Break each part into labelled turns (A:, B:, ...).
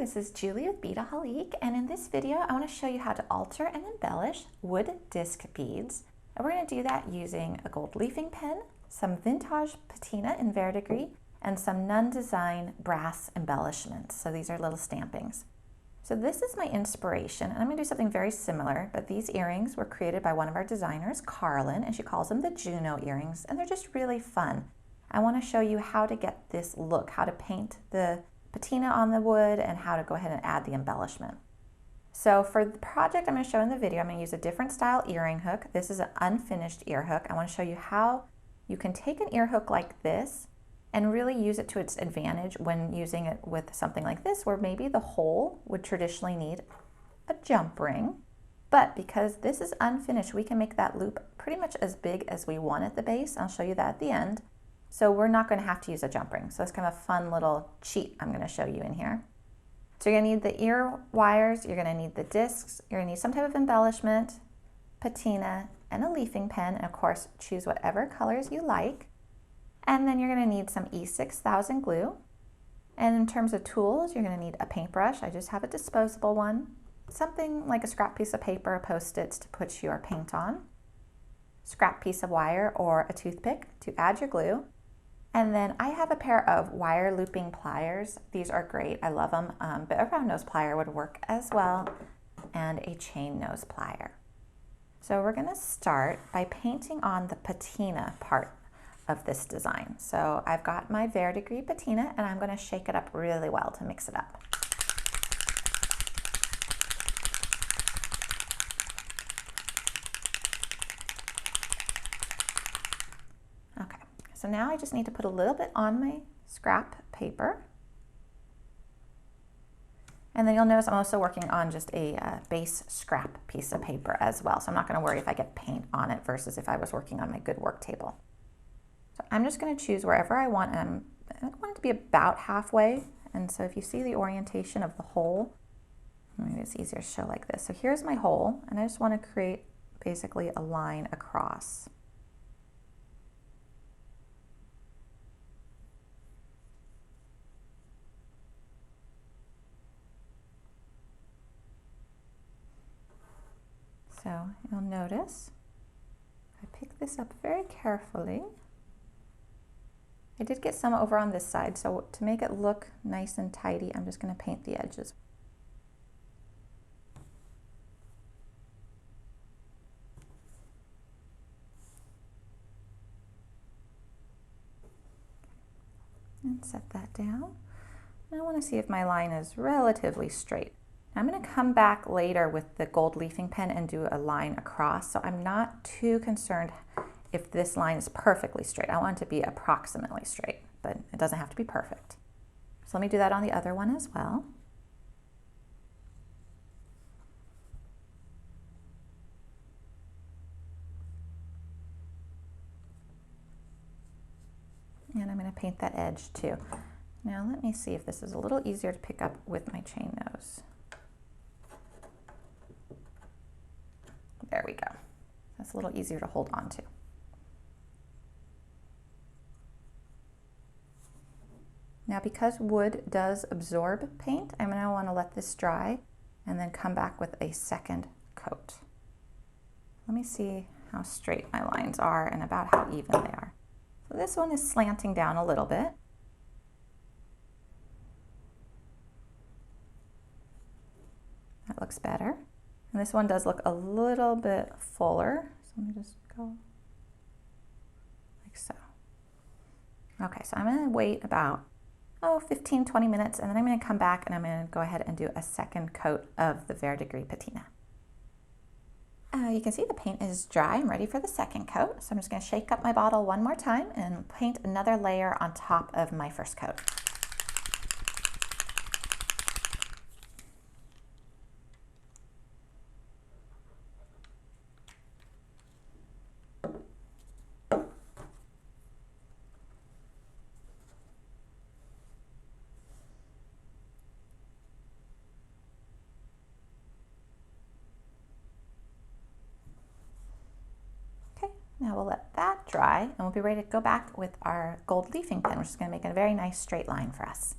A: this is Julie with Beadaholique, and in this video I want to show you how to alter and embellish wood disc beads. And we're going to do that using a gold leafing pen, some Vintaj Patina in Verdigris, and some Nunn design brass embellishments. So these are little stampings. So this is my inspiration, and I'm going to do something very similar, but these earrings were created by one of our designers, Krylon, and she calls them the Juno earrings, and they're just really fun. I want to show you how to get this look, how to paint the patina on the wood and how to go ahead and add the embellishment. So for the project I'm going to show in the video, I'm going to use a different style earring hook. This is an unfinished ear hook. I want to show you how you can take an ear hook like this and really use it to its advantage when using it with something like this, where maybe the hole would traditionally need a jump ring. But because this is unfinished, we can make that loop pretty much as big as we want at the base. I'll show you that at the end. So we're not going to have to use a jump ring. So that's kind of a fun little cheat I'm going to show you in here. So you're going to need the ear wires, you're going to need the discs, you're going to need some type of embellishment, patina, and a leafing pen. And of course, choose whatever colors you like. And then you're going to need some E6000 glue. And in terms of tools, you're going to need a paintbrush. I just have a disposable one. Something like a scrap piece of paper, Post-its to put your paint on. Scrap piece of wire or a toothpick to add your glue. And then I have a pair of wire looping pliers. These are great, I love them, but a round nose plier would work as well, and a chain nose plier. So we're gonna start by painting on the patina part of this design. So I've got my Verdigris patina and I'm gonna shake it up really well to mix it up. So now I just need to put a little bit on my scrap paper. And then you'll notice I'm also working on just a base scrap piece of paper as well. So I'm not going to worry if I get paint on it versus if I was working on my good work table. So I'm just going to choose wherever I want, and I want it to be about halfway. And so if you see the orientation of the hole, maybe it's easier to show like this. So here's my hole, and I just want to create basically a line across. So you'll notice I pick this up very carefully. I did get some over on this side, so to make it look nice and tidy, I'm just going to paint the edges. And set that down. And I want to see if my line is relatively straight. I'm going to come back later with the gold leafing pen and do a line across, so I'm not too concerned if this line is perfectly straight. I want it to be approximately straight, but it doesn't have to be perfect. So let me do that on the other one as well. And I'm going to paint that edge too. Now let me see if this is a little easier to pick up with my chain nose. There we go. That's a little easier to hold on to. Now because wood does absorb paint, I'm going to want to let this dry and then come back with a second coat. Let me see how straight my lines are and about how even they are. So this one is slanting down a little bit. That looks better. And this one does look a little bit fuller. So let me just go like so. Okay, so I'm going to wait about 15-20 minutes, and then I'm going to come back and I'm going to go ahead and do a second coat of the Verdigris patina. You can see the paint is dry. I'm ready for the second coat. So I'm just going to shake up my bottle one more time and paint another layer on top of my first coat. Now we'll let that dry and we'll be ready to go back with our gold leafing pen, which is going to make a very nice straight line for us.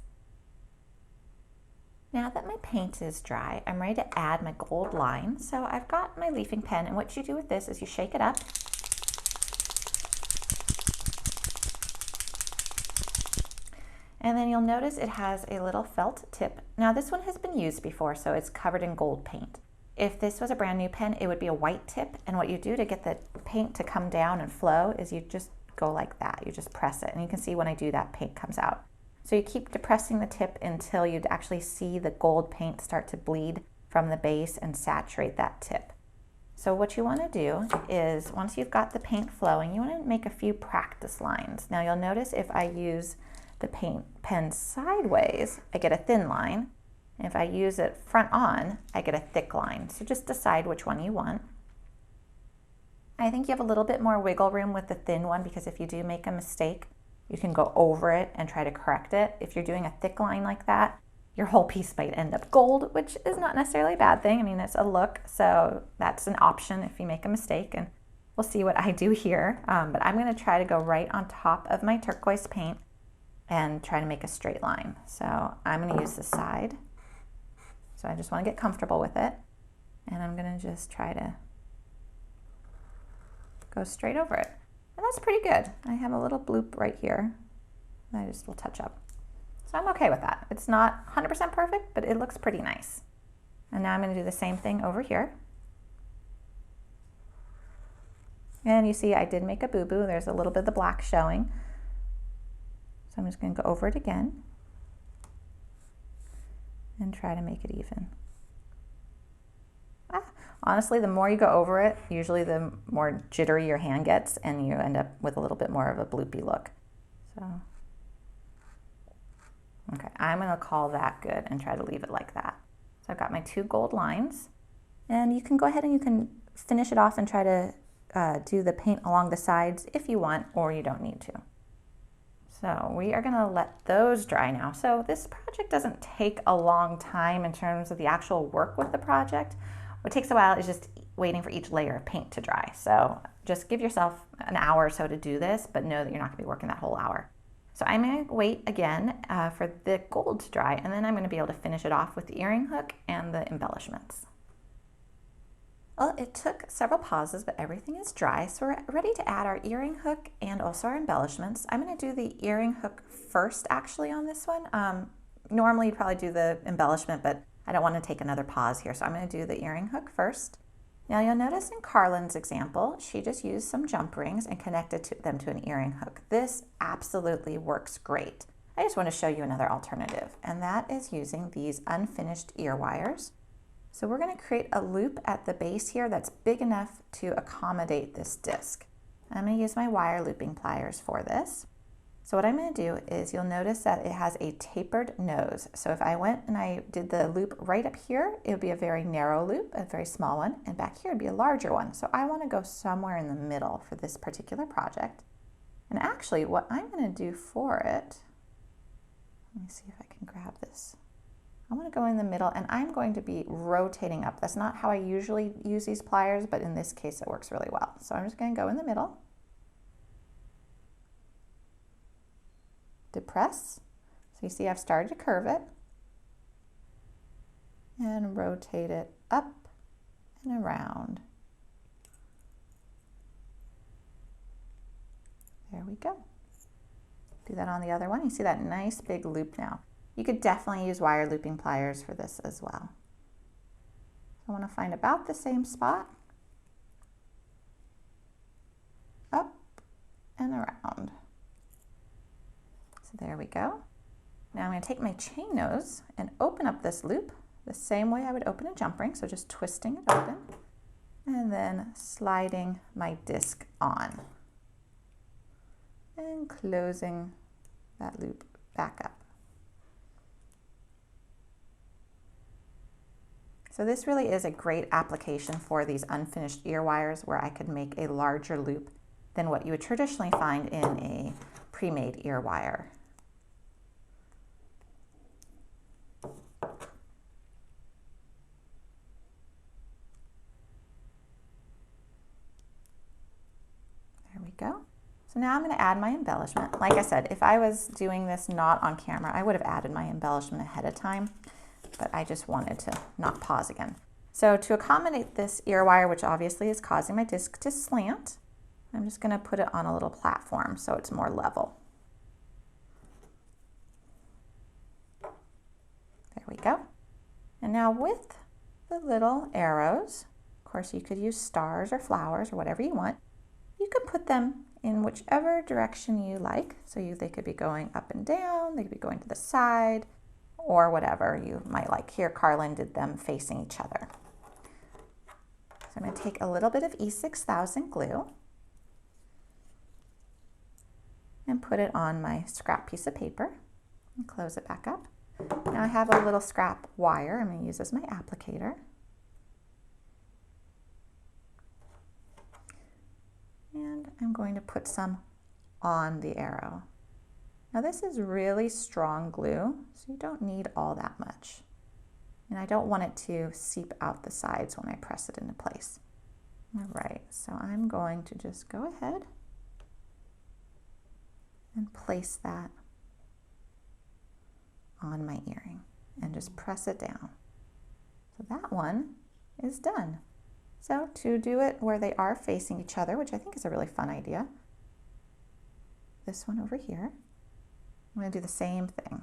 A: Now that my paint is dry, I'm ready to add my gold line. So I've got my leafing pen, and what you do with this is you shake it up. And then you'll notice it has a little felt tip. Now this one has been used before, so it's covered in gold paint. If this was a brand new pen, it would be a white tip, and what you do to get the paint to come down and flow is you just go like that. You just press it, and you can see when I do that, paint comes out. So you keep depressing the tip until you actually see the gold paint start to bleed from the base and saturate that tip. So what you want to do is, once you've got the paint flowing, you want to make a few practice lines. Now you'll notice if I use the paint pen sideways, I get a thin line. And if I use it front on, I get a thick line. So just decide which one you want. I think you have a little bit more wiggle room with the thin one, because if you do make a mistake, you can go over it and try to correct it. If you're doing a thick line like that, your whole piece might end up gold, which is not necessarily a bad thing. I mean, it's a look, so that's an option if you make a mistake, and we'll see what I do here. But I'm gonna try to go right on top of my turquoise paint and try to make a straight line. So I'm gonna use the side. So I just wanna get comfortable with it, and I'm gonna just try to go straight over it. And that's pretty good. I have a little bloop right here that I just will touch up. So I'm okay with that. It's not 100% perfect, but it looks pretty nice. And now I'm going to do the same thing over here. And you see I did make a boo-boo. There's a little bit of the black showing. So I'm just going to go over it again and try to make it even. Honestly, the more you go over it, usually the more jittery your hand gets, and you end up with a little bit more of a bloopy look. So, okay, I'm gonna call that good and try to leave it like that. So I've got my 2 gold lines, and you can go ahead and you can finish it off and try to do the paint along the sides if you want, or you don't need to. So we are gonna let those dry now. So this project doesn't take a long time in terms of the actual work with the project. What takes a while is just waiting for each layer of paint to dry. So just give yourself an hour or so to do this, but know that you're not gonna be working that whole hour. So I'm gonna wait again for the gold to dry, and then I'm gonna be able to finish it off with the earring hook and the embellishments. Well, it took several pauses, but everything is dry. So we're ready to add our earring hook and also our embellishments. I'm gonna do the earring hook first actually on this one. Normally you'd probably do the embellishment, but I don't want to take another pause here, so I'm going to do the earring hook first. Now you'll notice in Krylon's example, she just used some jump rings and connected them to an earring hook. This absolutely works great. I just want to show you another alternative, and that is using these unfinished ear wires. So we're going to create a loop at the base here that's big enough to accommodate this disc. I'm going to use my wire looping pliers for this. So what I'm going to do is, you'll notice that it has a tapered nose. So if I went and I did the loop right up here, it would be a very narrow loop, a very small one, and back here would be a larger one. So I want to go somewhere in the middle for this particular project. And actually what I'm going to do for it, let me see if I can grab this. I want to go in the middle, and I'm going to be rotating up. That's not how I usually use these pliers, but in this case it works really well. So I'm just going to go in the middle. Depress. So you see I've started to curve it, and rotate it up and around. There we go. Do that on the other one. You see that nice big loop now. You could definitely use wire looping pliers for this as well. I want to find about the same spot. Up and around. So there we go. Now I'm going to take my chain nose and open up this loop the same way I would open a jump ring, so just twisting it open and then sliding my disc on and closing that loop back up. So this really is a great application for these unfinished ear wires, where I could make a larger loop than what you would traditionally find in a pre-made ear wire. There we go. So now I'm going to add my embellishment. Like I said, if I was doing this not on camera, I would have added my embellishment ahead of time. but I just wanted to not pause again. So to accommodate this ear wire, which obviously is causing my disc to slant, I'm just going to put it on a little platform so it's more level. There we go. And now with the little arrows, of course you could use stars or flowers or whatever you want. You could put them in whichever direction you like. So they could be going up and down, they could be going to the side, or whatever you might like. Here Krylon did them facing each other. So I'm going to take a little bit of E6000 glue and put it on my scrap piece of paper and close it back up. Now I have a little scrap wire I'm going to use as my applicator. And I'm going to put some on the arrow. Now this is really strong glue, so you don't need all that much. And I don't want it to seep out the sides when I press it into place. All right, so I'm going to just go ahead and place that on my earring and just press it down. So that one is done. So to do it where they are facing each other, which I think is a really fun idea, this one over here, I'm going to do the same thing.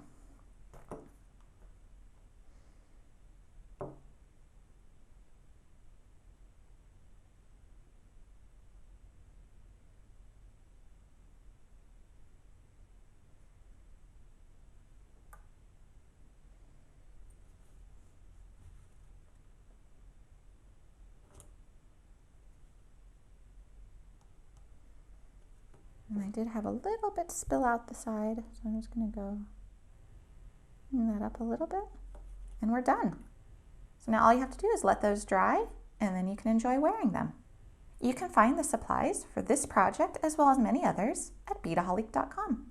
A: And I did have a little bit spill out the side, so I'm just going to go clean that up a little bit, and we're done. So now all you have to do is let those dry, and then you can enjoy wearing them. You can find the supplies for this project as well as many others at Beadaholique.com.